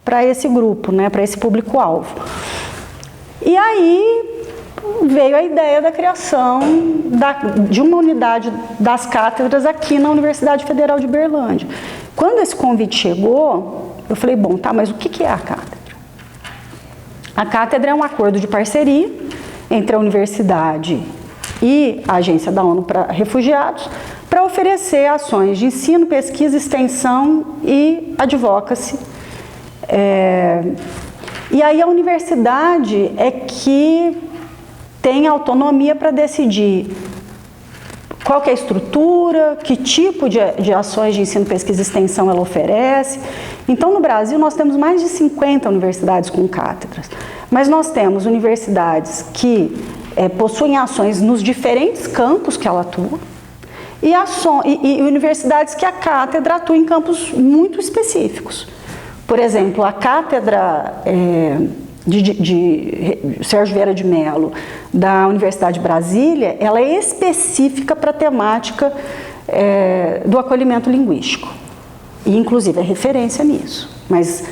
para esse grupo, né, para esse público-alvo. E aí veio a ideia da criação de uma unidade das cátedras aqui na Universidade Federal de Uberlândia. Quando esse convite chegou, eu falei, bom, tá, mas o que é a cátedra? A cátedra é um acordo de parceria entre a universidade e a Agência da ONU para Refugiados para oferecer ações de ensino, pesquisa, extensão e advocacy. E aí a universidade é que tem autonomia para decidir qual que é a estrutura, que tipo de ações de ensino, pesquisa e extensão ela oferece. Então, no Brasil, nós temos mais de 50 universidades com cátedras, mas nós temos universidades que possuem ações nos diferentes campos que ela atua e universidades que a cátedra atua em campos muito específicos. Por exemplo, a cátedra de Sérgio Vieira de Mello, da Universidade de Brasília, ela é específica para a temática do acolhimento linguístico. E, inclusive, é referência nisso. Mas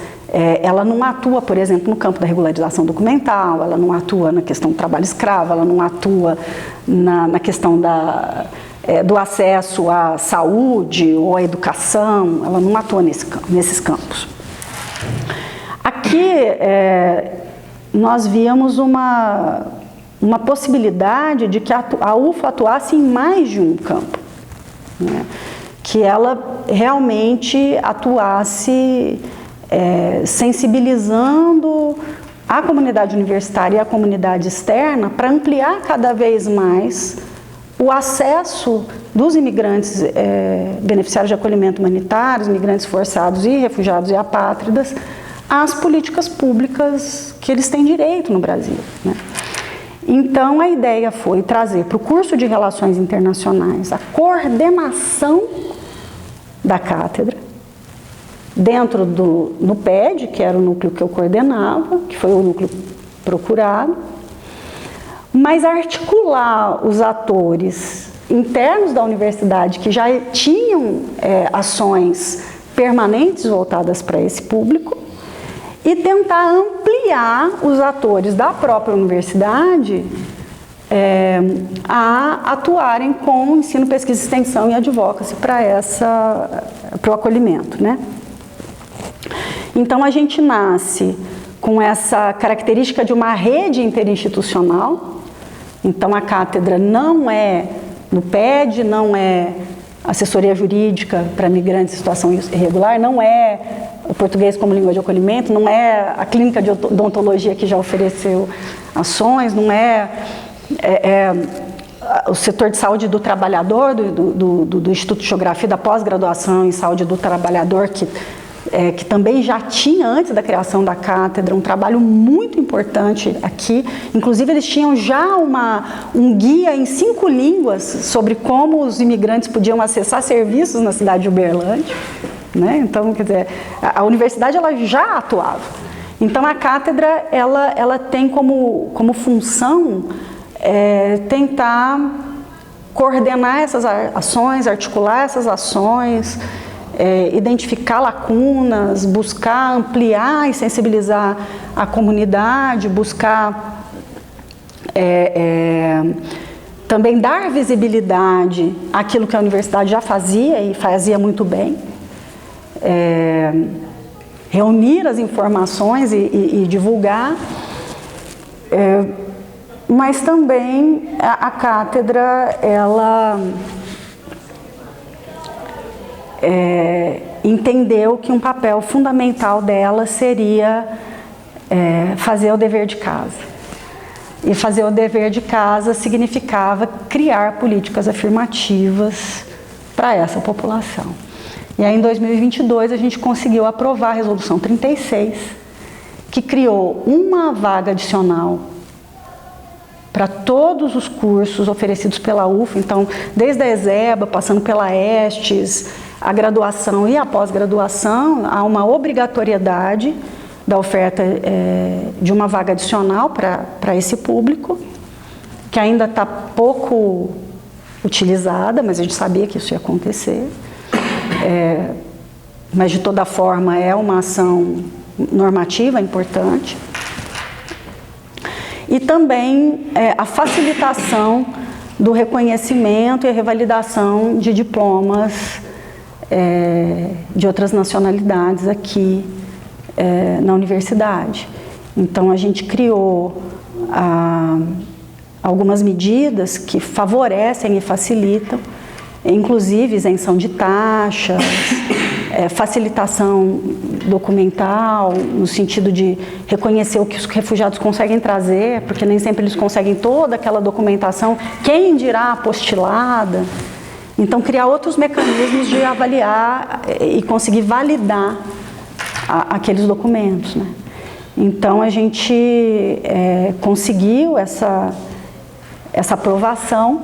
ela não atua, por exemplo, no campo da regularização documental, ela não atua na questão do trabalho escravo, ela não atua na questão do acesso à saúde ou à educação, ela não atua nesses campos. Aqui, nós víamos uma possibilidade de que a UFO atuasse em mais de um campo, né? Que ela realmente atuasse sensibilizando a comunidade universitária e a comunidade externa para ampliar cada vez mais o acesso dos imigrantes beneficiários de acolhimento humanitário, imigrantes forçados e refugiados e apátridas, às políticas públicas que eles têm direito no Brasil, né? Então, a ideia foi trazer para o curso de Relações Internacionais a coordenação da cátedra, dentro no PED, que era o núcleo que eu coordenava, que foi o núcleo procurado, mas articular os atores internos da universidade que já tinham ações permanentes voltadas para esse público e tentar ampliar os atores da própria universidade a atuarem com ensino, pesquisa, extensão e advocacy para o acolhimento, né? Então, a gente nasce com essa característica de uma rede interinstitucional. Então, a cátedra não é no PED, não é assessoria jurídica para migrantes em situação irregular, não é o português como língua de acolhimento, não é a clínica de odontologia que já ofereceu ações, não é o setor de saúde do trabalhador, do Instituto de Geografia da pós-graduação em saúde do trabalhador, que também já tinha, antes da criação da cátedra, um trabalho muito importante aqui. Inclusive, eles tinham já um guia em 5 línguas sobre como os imigrantes podiam acessar serviços na cidade de Uberlândia, né? Então, quer dizer, a universidade ela já atuava. Então, a cátedra ela tem como função tentar coordenar essas ações, articular essas ações, identificar lacunas, buscar ampliar e sensibilizar a comunidade, buscar também dar visibilidade àquilo que a universidade já fazia e fazia muito bem, reunir as informações e divulgar, mas também a cátedra ela entendeu que um papel fundamental dela seria fazer o dever de casa. E fazer o dever de casa significava criar políticas afirmativas para essa população. E aí, em 2022, a gente conseguiu aprovar a Resolução 36, que criou uma vaga adicional para todos os cursos oferecidos pela UFO. Então, desde a ESEBA, passando pela ESTES, a graduação e a pós-graduação, há uma obrigatoriedade da oferta de uma vaga adicional para esse público, que ainda está pouco utilizada, mas a gente sabia que isso ia acontecer. Mas, de toda forma, é uma ação normativa importante. E também a facilitação do reconhecimento e a revalidação de diplomas de outras nacionalidades aqui na universidade. Então, a gente criou algumas medidas que favorecem e facilitam, inclusive isenção de taxas, facilitação documental, no sentido de reconhecer o que os refugiados conseguem trazer, porque nem sempre eles conseguem toda aquela documentação, quem dirá apostilada. Então, criar outros mecanismos de avaliar e conseguir validar aqueles documentos, né? Então, a gente conseguiu essa aprovação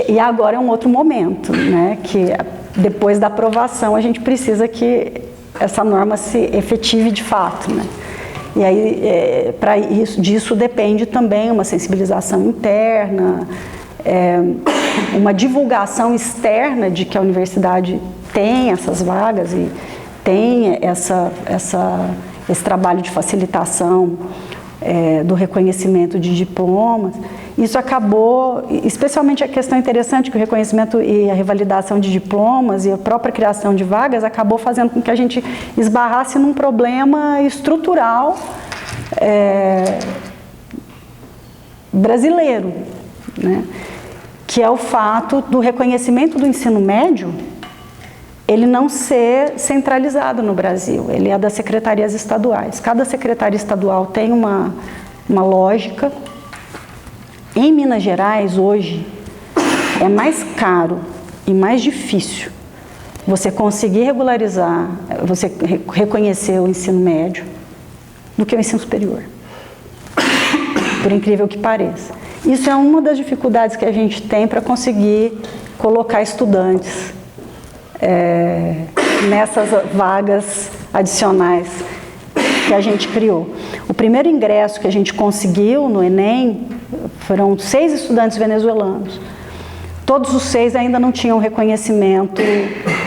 e agora é um outro momento, né? Que depois da aprovação a gente precisa que essa norma se efetive de fato, né? E aí, disso depende também uma sensibilização interna, uma divulgação externa de que a universidade tem essas vagas e tem esse trabalho de facilitação do reconhecimento de diplomas. Isso acabou, especialmente a questão interessante que o reconhecimento e a revalidação de diplomas e a própria criação de vagas acabou fazendo com que a gente esbarrasse num problema estrutural brasileiro, né? Que é o fato do reconhecimento do ensino médio ele não ser centralizado no Brasil, ele é das secretarias estaduais. Cada secretaria estadual tem uma lógica. Em Minas Gerais, hoje, é mais caro e mais difícil você conseguir regularizar, você reconhecer o ensino médio do que o ensino superior, por incrível que pareça. Isso é uma das dificuldades que a gente tem para conseguir colocar estudantes nessas vagas adicionais que a gente criou. O primeiro ingresso que a gente conseguiu no Enem foram 6 estudantes venezuelanos. Todos os 6 ainda não tinham reconhecimento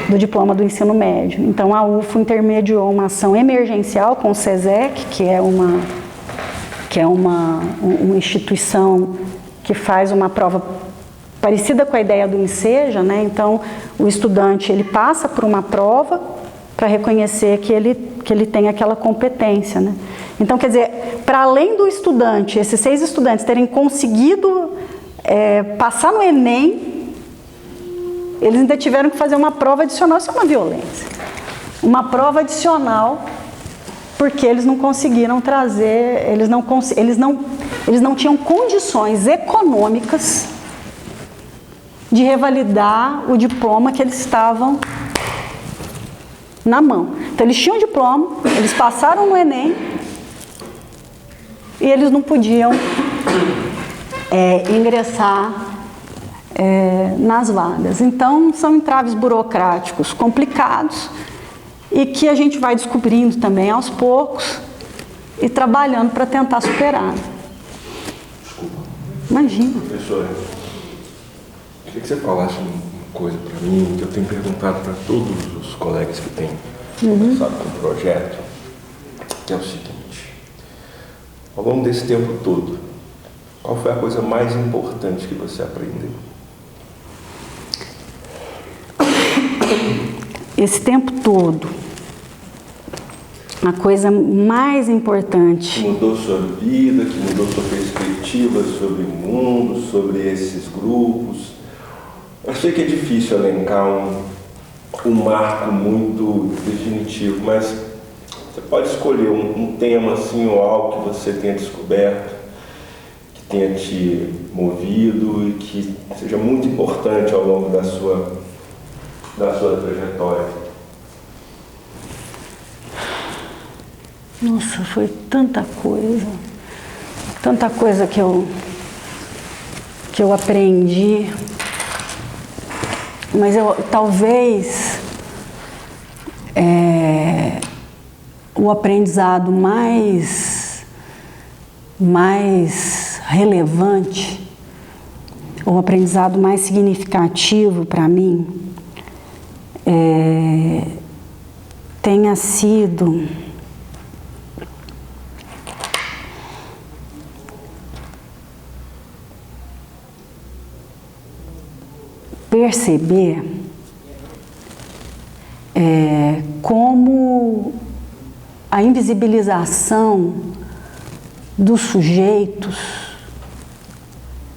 do diploma do ensino médio. Então a UFO intermediou uma ação emergencial com o SESEC, que é uma instituição que faz uma prova parecida com a ideia do INSEJA, né? Então o estudante ele passa por uma prova para reconhecer que ele tem aquela competência, né? Então, quer dizer, para além do estudante, esses 6 estudantes terem conseguido passar no Enem, eles ainda tiveram que fazer uma prova adicional. Isso é uma violência. Uma prova adicional, porque eles não conseguiram trazer, eles não tinham condições econômicas de revalidar o diploma que eles estavam na mão. Então, eles tinham diploma, eles passaram no Enem e eles não podiam ingressar nas vagas. Então, são entraves burocráticos complicados e que a gente vai descobrindo também aos poucos e trabalhando para tentar superar. Desculpa. Imagina. Professora, queria que você falasse uma coisa para mim, que eu tenho perguntado para todos os colegas que têm conversado com o projeto, que é o seguinte: ao longo desse tempo todo, qual foi a coisa mais importante que você aprendeu? Esse tempo todo, a coisa mais importante... Que mudou sua vida, que mudou sua perspectiva sobre o mundo, sobre esses grupos. Eu sei que é difícil elencar um marco muito definitivo, mas você pode escolher um tema assim, ou algo que você tenha descoberto, que tenha te movido e que seja muito importante ao longo da sua trajetória. Nossa, foi tanta coisa que eu aprendi, mas talvez o aprendizado mais relevante, o aprendizado mais significativo para mim tenha sido perceber como a invisibilização dos sujeitos,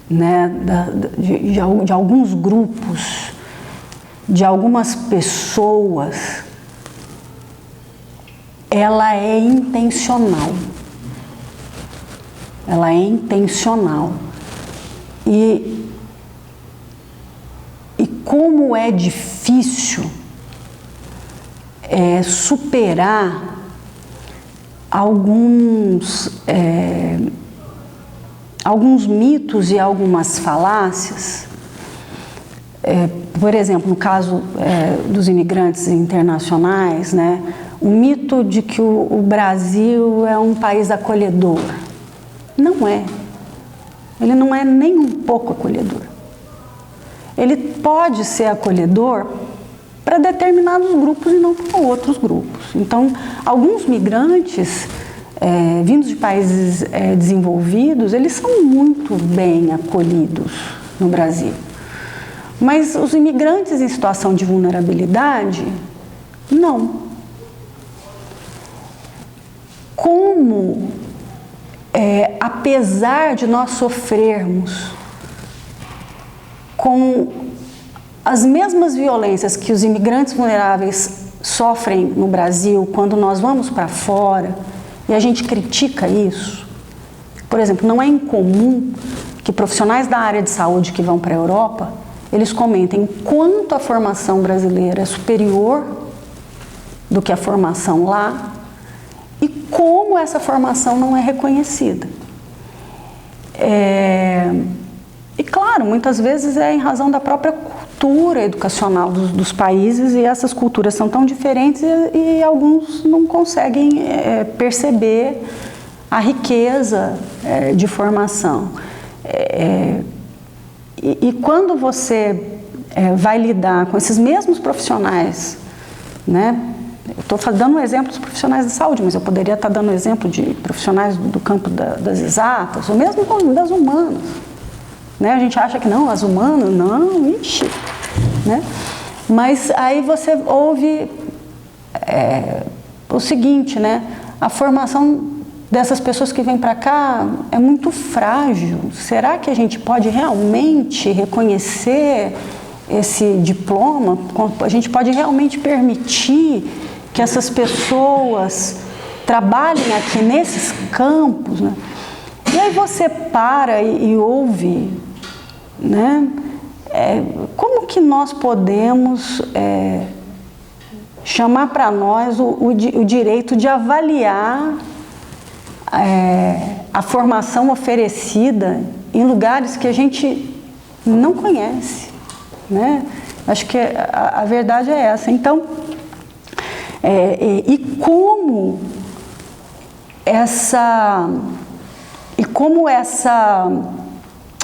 né, de alguns grupos, de algumas pessoas, ela é intencional. Ela é intencional. E como é difícil superar alguns mitos e algumas falácias. Por exemplo, no caso dos imigrantes internacionais, né, o mito de que o Brasil é um país acolhedor. Não é. Ele não é nem um pouco acolhedor. Ele pode ser acolhedor para determinados grupos e não para outros grupos. Então, alguns migrantes vindos de países desenvolvidos, eles são muito bem acolhidos no Brasil. Mas os imigrantes em situação de vulnerabilidade, não. Como, apesar de nós sofrermos com as mesmas violências que os imigrantes vulneráveis sofrem no Brasil, quando nós vamos para fora e a gente critica isso, por exemplo, não é incomum que profissionais da área de saúde que vão para a Europa, eles comentem quanto a formação brasileira é superior do que a formação lá e como essa formação não é reconhecida. E claro, muitas vezes é em razão da própria cultura educacional dos países, e essas culturas são tão diferentes e alguns não conseguem perceber a riqueza de formação. E quando você vai lidar com esses mesmos profissionais, né? Eu estou dando um exemplo dos profissionais de saúde, mas eu poderia estar dando um exemplo de profissionais do campo das exatas, ou mesmo das humanas. Né? A gente acha que não, as humanas, não, ixi, né? Mas aí você ouve o seguinte, né? A formação dessas pessoas que vêm para cá é muito frágil. Será que a gente pode realmente reconhecer esse diploma? A gente pode realmente permitir que essas pessoas trabalhem aqui nesses campos, né? E aí você para e ouve, né? Como que nós podemos chamar para nós o direito de avaliar a formação oferecida em lugares que a gente não conhece, né? Acho que a verdade é essa. Então,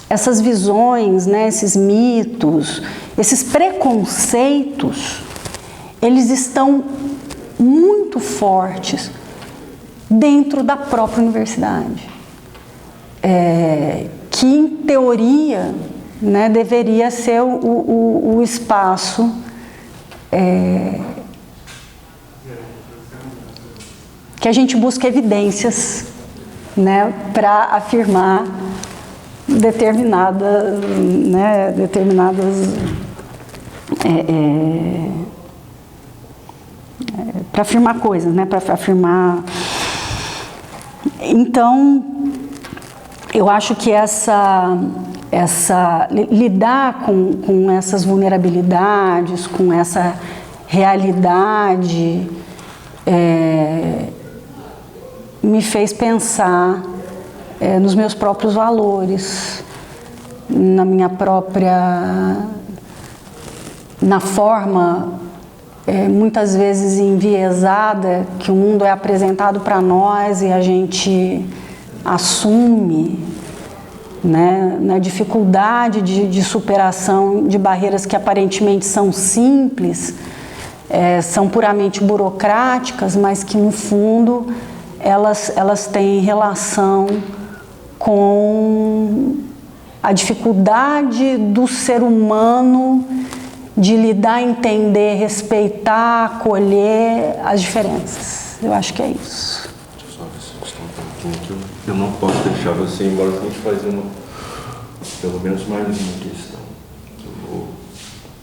essas visões, né, esses mitos, esses preconceitos, eles estão muito fortes dentro da própria universidade, que em teoria, né, deveria ser o espaço que a gente busca evidências, né, para afirmar determinadas para afirmar coisas, né, para afirmar. Então, eu acho que lidar com essas vulnerabilidades, com essa realidade, me fez pensar nos meus próprios valores, na forma muitas vezes enviesada que o mundo é apresentado para nós e a gente assume, né, na dificuldade de superação de barreiras que aparentemente são simples, são puramente burocráticas, mas que no fundo elas têm relação com a dificuldade do ser humano de lidar, entender, respeitar, acolher as diferenças. Eu acho que é isso. Deixa eu só ver se eu estou um pouquinho aqui. Eu não posso deixar você embora sem te fazer pelo menos mais uma questão.